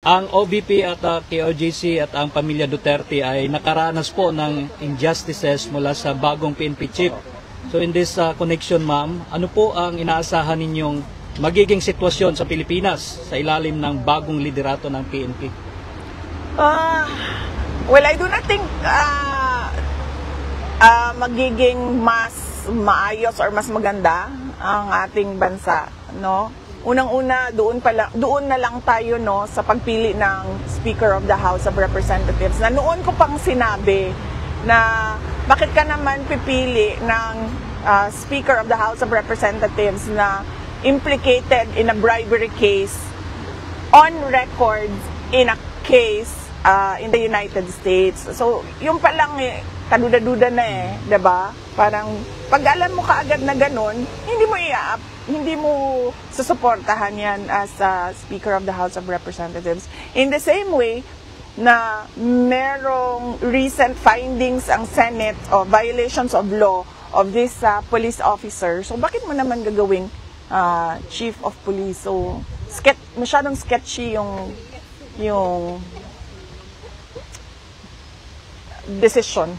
ang OVP at KOJC at ang pamilya Duterte ay nakaranas po ng injustices mula sa bagong PNP chief. So in this connection, ma'am, ano po ang inaasahan ninyong magiging sitwasyon sa Pilipinas sa ilalim ng bagong liderato ng PNP? Well, I do not think magiging mas maayos or mas maganda ang ating bansa, no? Unang-una, doon na lang tayo, no, sa pagpili ng Speaker of the House of Representatives. Na noon ko pang sinabi na bakit ka naman pipili ng Speaker of the House of Representatives na implicated in a bribery case on record in a case in the United States. So, yung pa lang kaduda-duda na diba? Parang, pag alam mo kaagad na ganun, hindi mo susuportahan yan as Speaker of the House of Representatives. In the same way, na merong recent findings ang Senate of violations of law of this police officer. So, bakit mo naman gagawing Chief of Police? So, masyadong sketchy yung decision.